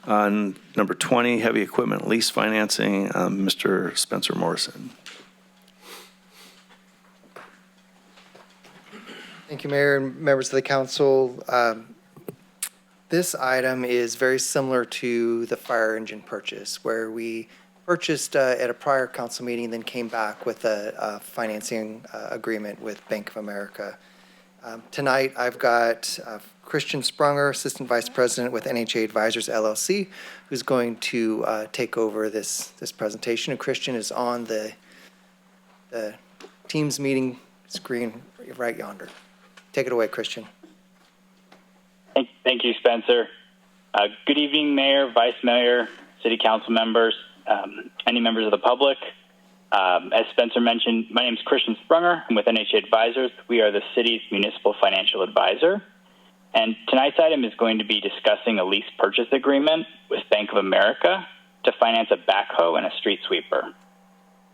Number 20, heavy equipment lease financing, Mr. Spencer Morrison. Thank you, Mayor and members of the council. This item is very similar to the fire engine purchase, where we purchased at a prior council meeting, then came back with a financing agreement with Bank of America. Tonight, I've got Christian Sprunger, Assistant Vice President with NHA Advisors LLC, who's going to take over this presentation. And Christian is on the Teams meeting screen right yonder. Take it away, Christian. Thank you, Spencer. Good evening, Mayor, Vice Mayor, City Council members, any members of the public. As Spencer mentioned, my name is Christian Sprunger. I'm with NHA Advisors. We are the city's municipal financial advisor. And tonight's item is going to be discussing a lease purchase agreement with Bank of America to finance a backhoe and a street sweeper.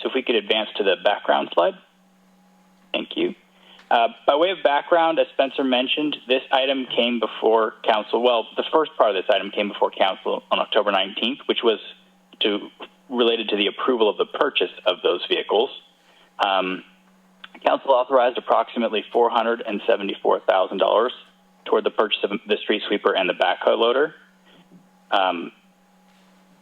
So if we could advance to the background slide. Thank you. By way of background, as Spencer mentioned, this item came before council. Well, the first part of this item came before council on October 19th, which was related to the approval of the purchase of those vehicles. Council authorized approximately $474,000 toward the purchase of the street sweeper and the backhoe loader.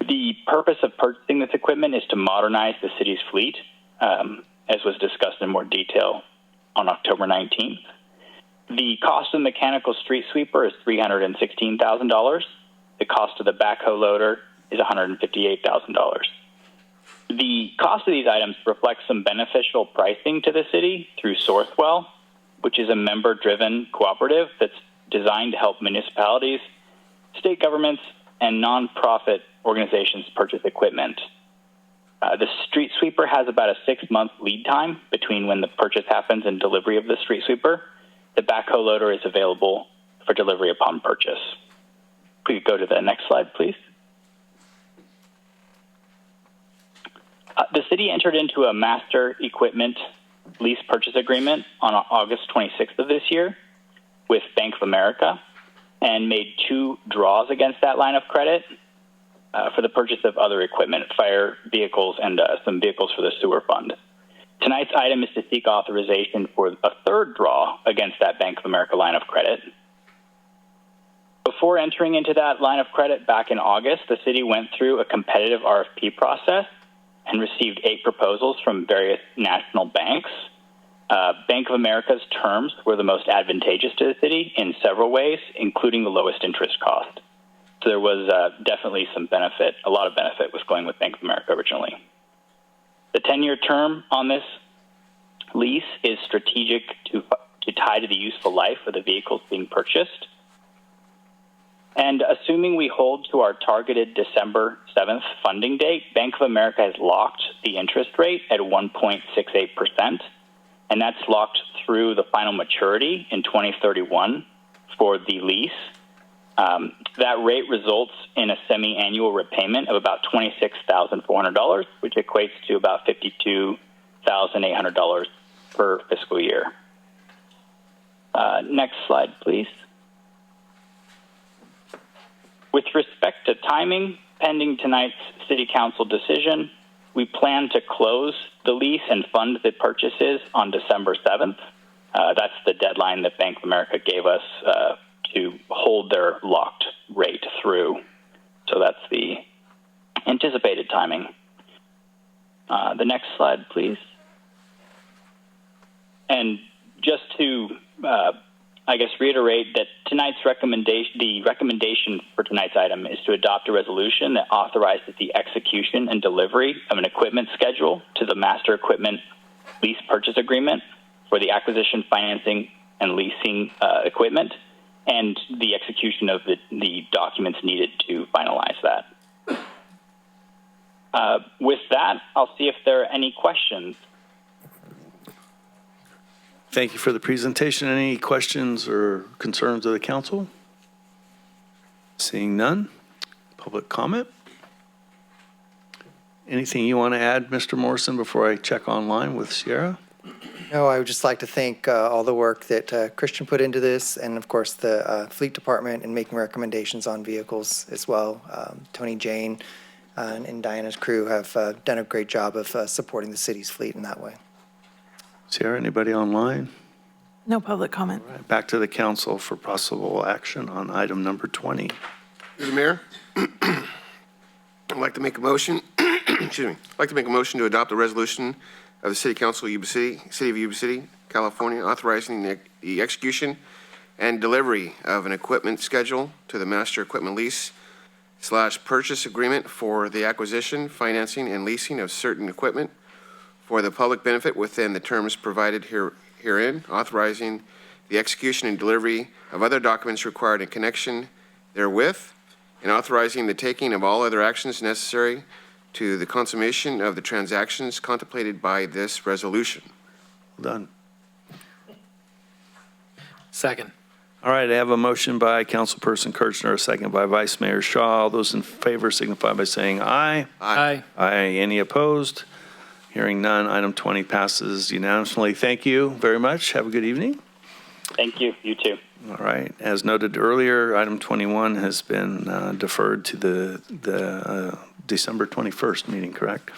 The purpose of purchasing this equipment is to modernize the city's fleet, as was discussed in more detail on October 19th. The cost of the mechanical street sweeper is $316,000. The cost of the backhoe loader is $158,000. The cost of these items reflects some beneficial pricing to the city through Sourcewell, which is a member-driven cooperative that's designed to help municipalities, state governments, and nonprofit organizations purchase equipment. The street sweeper has about a 6-month lead time between when the purchase happens and delivery of the street sweeper. The backhoe loader is available for delivery upon purchase. We could go to the next slide, please. The city entered into a master equipment lease purchase agreement on August 26th of this year with Bank of America and made 2 draws against that line of credit for the purchase of other equipment, fire vehicles, and some vehicles for the sewer fund. Tonight's item is to seek authorization for a 3rd draw against that Bank of America line of credit. Before entering into that line of credit back in August, the city went through a competitive RFP process and received 8 proposals from various national banks. Bank of America's terms were the most advantageous to the city in several ways, including the lowest interest cost. So there was definitely some benefit, a lot of benefit with going with Bank of America originally. The 10-year term on this lease is strategic to tie to the useful life of the vehicles being purchased. And assuming we hold to our targeted December 7th funding date, Bank of America has locked the interest rate at 1.68%, and that's locked through the final maturity in 2031 for the lease. That rate results in a semi-annual repayment of about $26,400, which equates to about $52,800 per fiscal year. Next slide, please. With respect to timing, pending tonight's City Council decision, we plan to close the lease and fund the purchases on December 7th. That's the deadline that Bank of America gave us to hold their locked rate through. So that's the anticipated timing. The next slide, please. And just to, reiterate that the recommendation for tonight's item is to adopt a resolution that authorizes the execution and delivery of an equipment schedule to the master equipment lease purchase agreement for the acquisition, financing, and leasing equipment, and the execution of the documents needed to finalize that. With that, I'll see if there are any questions. Thank you for the presentation. Any questions or concerns of the council? Seeing none. Public comment? Anything you want to add, Mr. Morrison, before I check online with Sierra? No, I would just like to thank all the work that Christian put into this, and of course, the Fleet Department in making recommendations on vehicles as well. Tony, Jane, and Diana's crew have done a great job of supporting the city's fleet in that way. Sierra, anybody online? No public comment. All right, back to the council for possible action on item number 20. Through the mayor, I'd like to make a motion, excuse me, I'd like to make a motion to adopt a resolution of the City Council of Yuba City, City of Yuba City, California, authorizing the execution and delivery of an equipment schedule to the master equipment lease / purchase agreement for the acquisition, financing, and leasing of certain equipment for the public benefit within the terms provided herein, authorizing the execution and delivery of other documents required in connection therewith, and authorizing the taking of all other actions necessary to the consummation of the transactions contemplated by this resolution. Done. Second. All right, I have a motion by Councilperson Kirchner, a second by Vice Mayor Shaw. All those in favor signify by saying aye. Aye. Aye. Any opposed? Hearing none, item 20 passes unanimously. Thank you very much. Have a good evening. Thank you. You too. All right. As noted earlier, item 21 has been deferred to the December 21st meeting, correct?